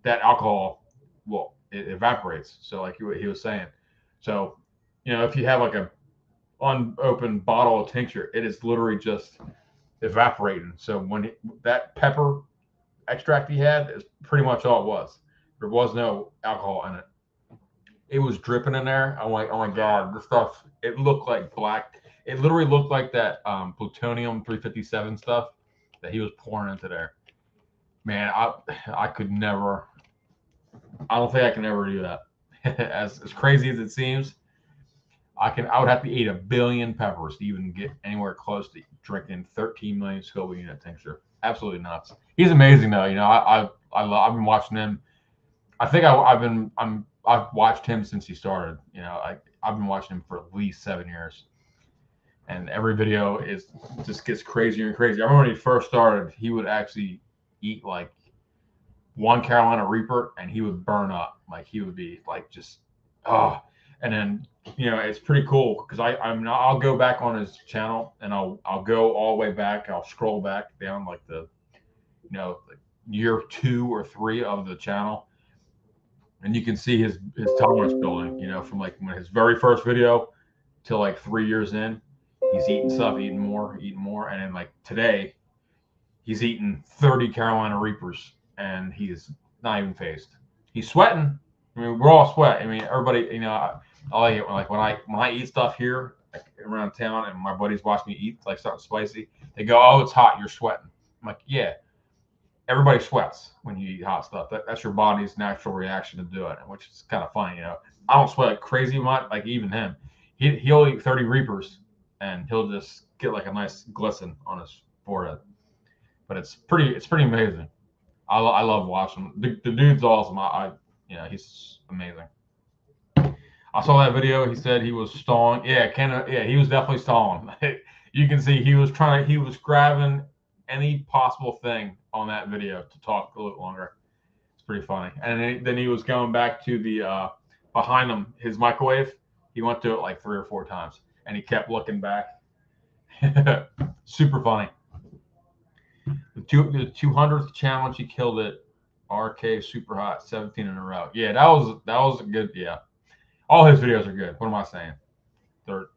that alcohol, well, it evaporates. So like he was saying. So, if you have like a unopened bottle of tincture, it is literally just evaporating. So when that pepper extract he had is pretty much all it was. There was no alcohol in it. It was dripping in there. I'm like, oh my God, this stuff, it looked like black. It literally looked like that plutonium 357 stuff that he was pouring into there. Man, I could never, I don't think I can ever do that. as crazy as it seems, I would have to eat 1 billion peppers to even get anywhere close to drinking 13 million Scoville unit tincture. Absolutely nuts. He's amazing though. I've been watching him. I think I've watched him since he started. I've been watching him for at least 7 years, and every video just gets crazier and crazier. I remember when he first started, he would actually eat like one Carolina Reaper, and he would burn up. Like he would be like just and then it's pretty cool, because I'll go back on his channel, and I'll go all the way back. I'll scroll back down like the like year 2 or 3 of the channel, and you can see his tolerance building. From like when his very first video till like 3 years in, he's eating stuff, eating more, and then like today, he's eating 30 Carolina Reapers, and he's not even phased. He's sweating. I mean, we're all sweat. I mean, everybody. I like it when I eat stuff here around town, and my buddies watch me eat like something spicy. They go, "Oh, it's hot. You're sweating." I'm like, "Yeah." Everybody sweats when you eat hot stuff. That's your body's natural reaction to do it, which is kind of funny. I don't sweat like crazy much. Like even him, he'll eat 30 Reapers, and he'll just get like a nice glisten on his forehead. But it's pretty amazing. I love watching him. The dude's awesome. He's amazing. I saw that video. He said he was stalling. Yeah, he was definitely stalling. You can see he was grabbing any possible thing on that video to talk a little longer. It's pretty funny. And then he was going back to the behind him, his microwave. He went to it like 3 or 4 times, and he kept looking back. Super funny. The 200th challenge, he killed it. RK super hot, 17 in a row. Yeah, that was a good. Yeah, all his videos are good. What am I saying?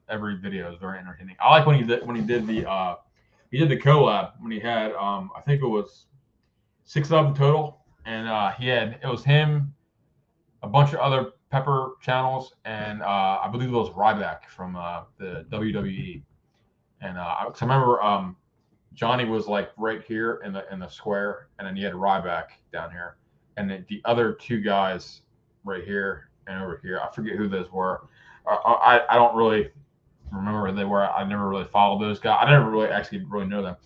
Every video is very entertaining. I like when he did the collab when he had I think it was 6 of them total, and it was him, a bunch of other pepper channels, and I believe it was Ryback from the WWE, and I remember Johnny was like right here in the square, and then you had Ryback down here, and then the other 2 guys right here and over here. I forget who those were. I don't really remember who they were. I never really followed those guys. I never really know them.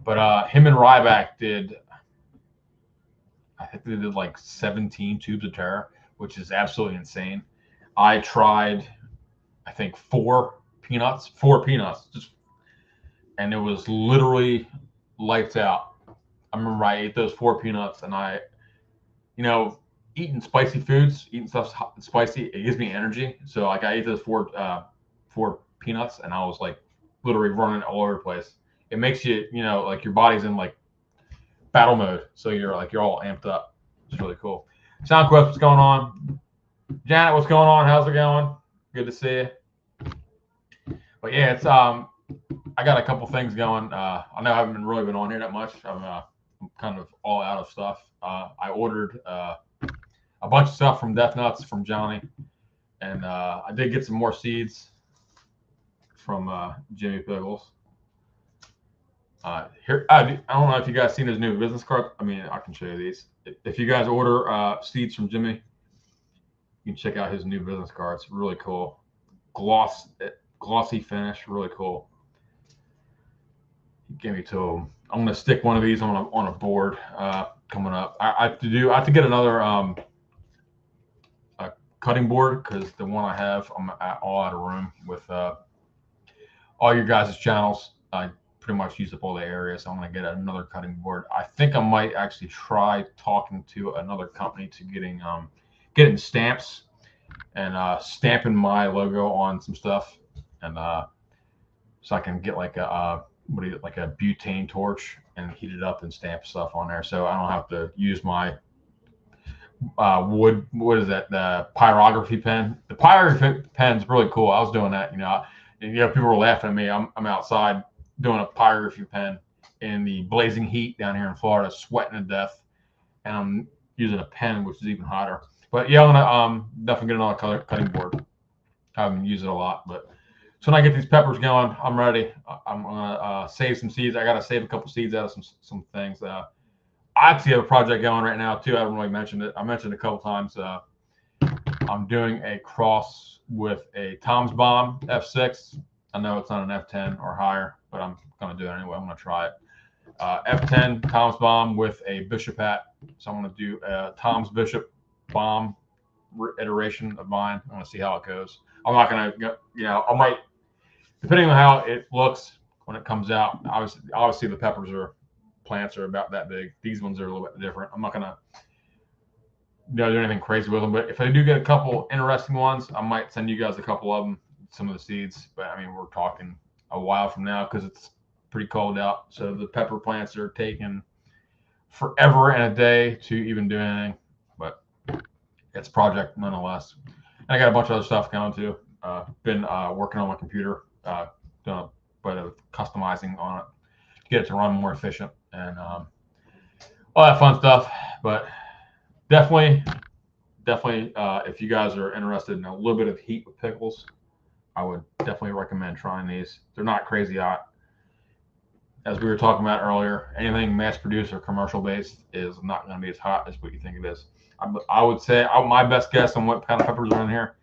But him and Ryback did, I think they did like 17 tubes of terror, which is absolutely insane. I tried, I think 4 peanuts, and it was literally lights out. I remember I ate those 4 peanuts, and eating spicy foods, eating stuff spicy, it gives me energy. So like I ate those 4 peanuts, and I was like literally running all over the place. It makes you, like your body's in like battle mode, so you're all amped up. It's really cool. SoundQuest, what's going on? Janet, what's going on? How's it going? Good to see you. But yeah, it's I got a couple things going. I know I haven't really been on here that much. I'm kind of all out of stuff. I ordered a bunch of stuff from Death Nuts from Johnny, and I did get some more seeds from Jimmy Pickles. Here, I don't know if you guys seen his new business card. I mean, I can show you these. If you guys order seeds from Jimmy, you can check out his new business card. It's really cool. Glossy finish, really cool. He gave me two of them. I'm gonna stick one of these on a board coming up. I have to get another a cutting board because the one I have, I'm all out of room with all your guys' channels. I pretty much used up all the areas. So I'm gonna get another cutting board. I think I might actually try talking to another company to getting stamps and stamping my logo on some stuff, and so I can get like a butane torch and heat it up and stamp stuff on there, so I don't have to use my wood. What is that? The pyrography pen. The pyrography pen is really cool. I was doing that. People were laughing at me. I'm outside doing a pyrography pen in the blazing heat down here in Florida, sweating to death, and I'm using a pen, which is even hotter. But yeah, I'm gonna definitely get another cutting board. I haven't used it a lot, but so when I get these peppers going, I'm ready. I'm gonna save some seeds. I gotta save a couple seeds out of some things. I actually have a project going right now too. I haven't really mentioned it. I mentioned it a couple times. I'm doing a cross with a Tom's Bomb F6. I know it's not an F10 or higher, but I'm gonna do it anyway. I'm gonna try it. F10 Tom's Bomb with a Bishop hat. So I'm gonna do a Tom's Bishop Bomb iteration of mine. I want to see how it goes. I'm not gonna, I might, depending on how it looks when it comes out. Obviously the plants are about that big. These ones are a little bit different. I'm not gonna do anything crazy with them, but if I do get a couple interesting ones, I might send you guys a couple of them, some of the seeds. But I mean, we're talking a while from now because it's pretty cold out. So the pepper plants are taking forever and a day to even do anything, but it's a project nonetheless. And I got a bunch of other stuff going too. Been working on my computer, doing a bit of customizing on it to get it to run more efficient and all that fun stuff. But definitely, if you guys are interested in a little bit of heat with pickles, I would definitely recommend trying these. They're not crazy hot. As we were talking about earlier, anything mass-produced or commercial-based is not going to be as hot as what you think it is. I would say my best guess on what kind of peppers are in here,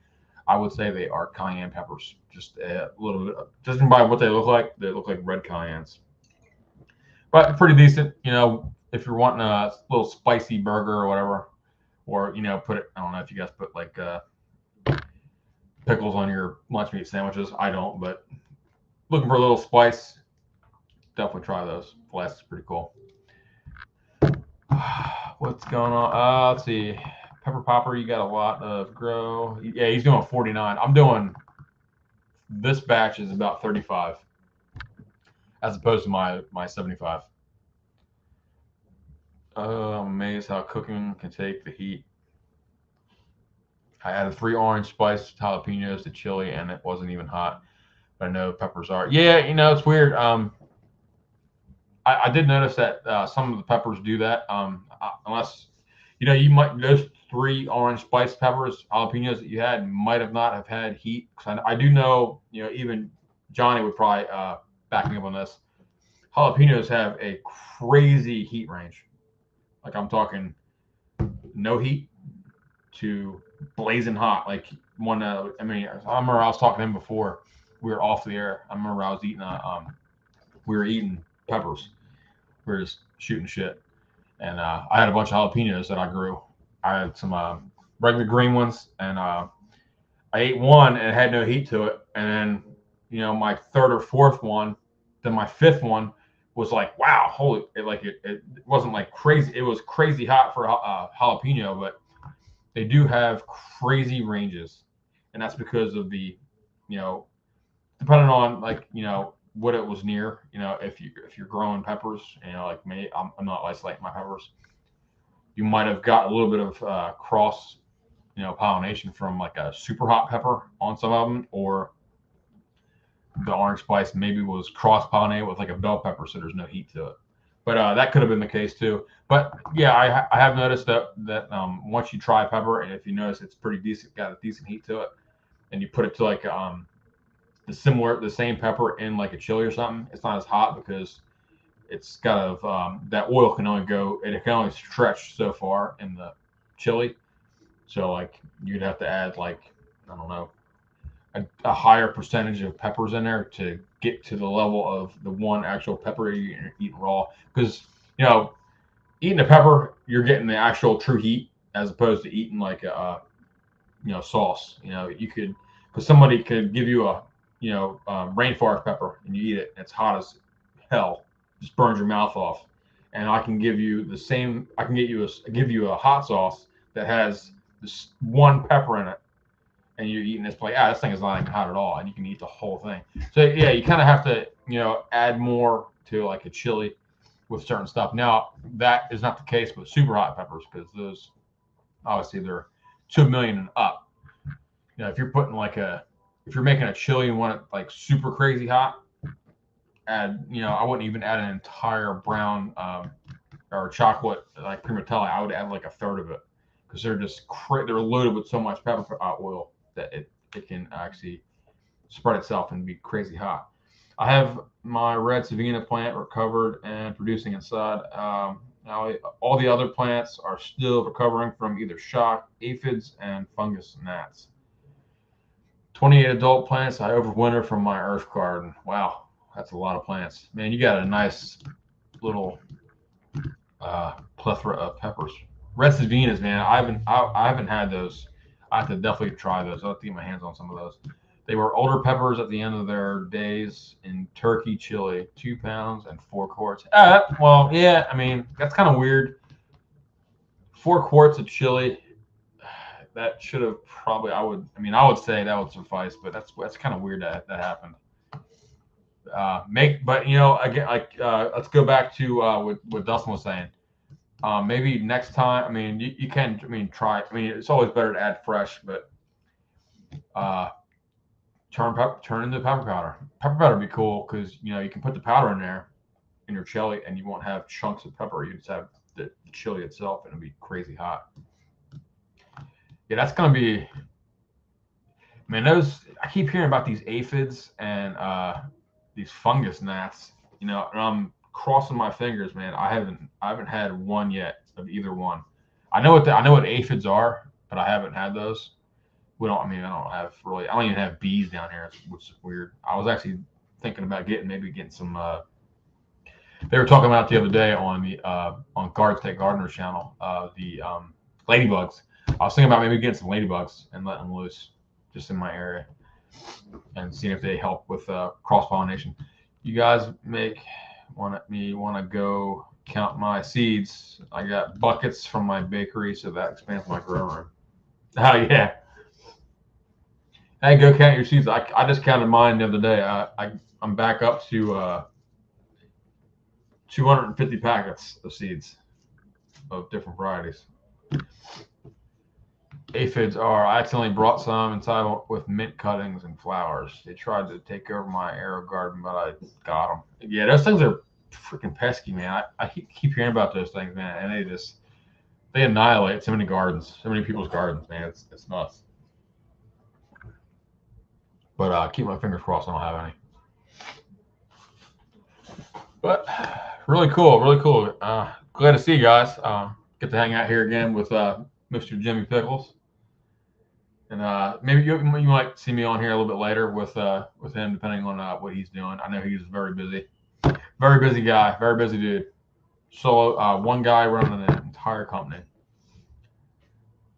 I would say they are cayenne peppers. Just a little bit, just by what they look like red cayennes. But pretty decent, if you're wanting a little spicy burger or whatever, or put it. I don't know if you guys put like pickles on your lunch meat sandwiches. I don't, but looking for a little spice, definitely try those. Flask is pretty cool. What's going on? Let's see. Pepper Popper, you got a lot of grow. Yeah, he's doing 49. I'm doing, this batch is about 35 as opposed to my 75. I'm amazed how cooking can take the heat. I added 3 orange spiced jalapenos to chili, and it wasn't even hot. But I know peppers are. Yeah, it's weird. I did notice that some of the peppers do that. Unless, you might, those 3 orange spiced peppers, jalapenos that you had might have not have had heat. Because I do know, even Johnny would probably back me up on this. Jalapenos have a crazy heat range. Like I'm talking no heat to blazing hot. Like one, I remember I was talking to him before we were off the air. I remember I was eating we were eating peppers. We were just shooting shit, and I had a bunch of jalapenos that I grew. I had some regular green ones, and I ate one and it had no heat to it. And then my 3rd or 4th one, then my 5th one was like, wow, holy! It wasn't like crazy. It was crazy hot for jalapeno, but they do have crazy ranges, and that's because of the, depending on what it was near. You know, if you're growing peppers, you know, like me, I'm not isolating my peppers. You might have got a little bit of cross, you know, pollination from like a super hot pepper on some of them, or the orange spice maybe was cross pollinated with like a bell pepper, so there's no heat to it. But that could have been the case too. But yeah, I have noticed that once you try pepper, and if you notice it's pretty decent, got a decent heat to it, and you put it to like the same pepper in like a chili or something, it's not as hot because it's got that oil can only it can only stretch so far in the chili. So like you'd have to add like, I don't know, a higher percentage of peppers in there to get to the level of the one actual pepper you're eating raw. Because, you know, eating a pepper, you're getting the actual true heat as opposed to eating like a you know, sauce. You know, you could, because somebody could give you a, you know, rainforest pepper and you eat it and it's hot as hell, just burns your mouth off. And I can give you the same, I can give you a hot sauce that has this one pepper in it, and you're eating this plate. This thing is not even hot at all, and you can eat the whole thing. So yeah, you kind of have to, you know, add more to like a chili with certain stuff. Now that is not the case with super hot peppers, because those obviously they're 2 million and up. You know, if you're making a chili and want it like super crazy hot, you know, I wouldn't even add an entire brown or chocolate like primatella. I would add like a third of it, because they're loaded with so much pepper oil that it can actually spread itself and be crazy hot. I have my red savina plant recovered and producing inside. Now all the other plants are still recovering from either shock, aphids, and fungus gnats. 28 adult plants I overwinter from my earth garden. Wow, that's a lot of plants. Man, you got a nice little plethora of peppers. Red savinas, man. I haven't had those. I have to definitely try those. I'll have to get my hands on some of those. They were older peppers at the end of their days in turkey chili, 2 pounds and 4 quarts. Well, yeah, I mean, that's kind of weird. 4 quarts of chili, that should have probably, I would say that would suffice, but that's kind of weird that happened. But you know, again, like let's go back to what Dustin was saying. Maybe next time, I mean, you can, I mean, try. I mean, it's always better to add fresh, but turn into pepper powder. Pepper powder would be cool because, you know, you can put the powder in there in your chili and you won't have chunks of pepper. You just have the chili itself and it'll be crazy hot. Yeah, that's gonna be. Man, I keep hearing about these aphids and these fungus gnats. You know, and I'm crossing my fingers, man. I haven't had one yet of either one. I know what aphids are, but I haven't had those. I don't even have bees down here, which is weird. I was actually thinking about getting some. They were talking about it the other day on the on Guards Take Gardeners channel, the ladybugs. I was thinking about maybe getting some ladybugs and letting them loose just in my area and seeing if they help with cross pollination. You guys want to go count my seeds. I got buckets from my bakery, so that expands my grow room. Oh yeah. Hey, go count your seeds. I just counted mine the other day. I'm back up to 250 packets of seeds of different varieties. Aphids I accidentally brought some inside with mint cuttings and flowers. They tried to take over my arrow garden, but I got them. Yeah, those things are freaking pesky, man. I keep hearing about those things, man, and they annihilate so many gardens, so many people's gardens, man. It's nuts. But keep my fingers crossed I don't have any. But really cool, really cool. Glad to see you guys. Get to hang out here again with Mr. Jimmy Pickles. And maybe you might see me on here a little bit later with him, depending on what he's doing. I know he's very busy guy, very busy dude. Solo, one guy running an entire company.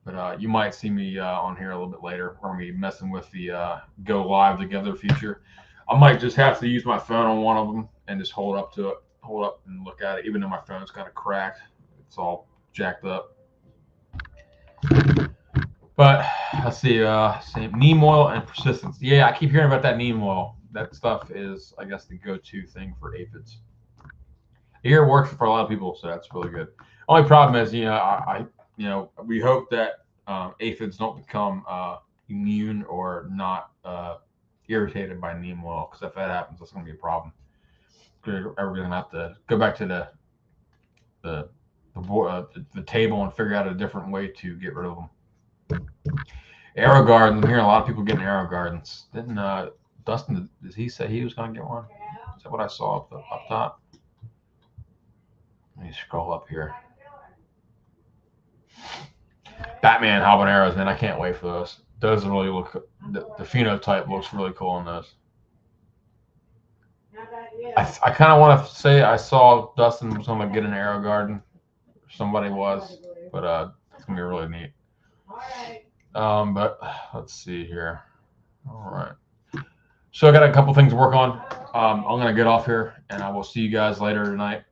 But you might see me on here a little bit later. We're gonna be messing with the go live together feature. I might just have to use my phone on one of them and just hold up and look at it, even though my phone's kind of cracked. It's all jacked up. But let's see, neem oil and persistence. Yeah, I keep hearing about that neem oil. that stuff is, I guess, the go-to thing for aphids. Here it works for a lot of people, so that's really good. Only problem is, we hope that aphids don't become immune or not irritated by neem oil, because if that happens, that's going to be a problem. We're going to have to go back to the table and figure out a different way to get rid of them. Arrow garden. I'm hearing a lot of people getting arrow gardens. Didn't Dustin? Did he say he was going to get one? Is that what I saw up top? Let me scroll up here. Batman habaneros, man, I can't wait for those. Those really look. The phenotype looks really cool on those. I kind of want to say I saw Dustin was going to get an arrow garden. Somebody was, but it's gonna be really neat. But let's see here. All right. So I got a couple things to work on. I'm gonna get off here, and I will see you guys later tonight.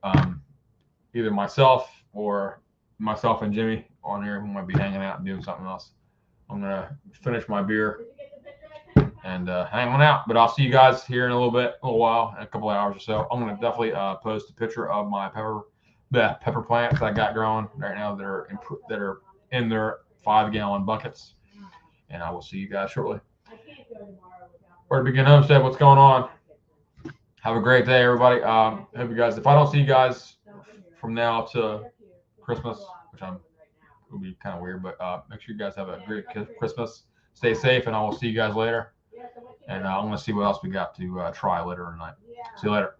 Either myself and Jimmy on here, who might be hanging out and doing something else. I'm gonna finish my beer and hang on out. But I'll see you guys here in a little while, in a couple of hours or so. I'm gonna definitely post a picture of my pepper plants I got growing right now that are in their 5-gallon buckets, and I will see you guys shortly. Where to begin homestead? What's going on? Have a great day, everybody. Hope you guys. If I don't see you guys from now to Christmas, which will be kind of weird, but make sure you guys have a great Christmas. Stay safe, and I will see you guys later. And I'm gonna see what else we got to try later tonight. See you later.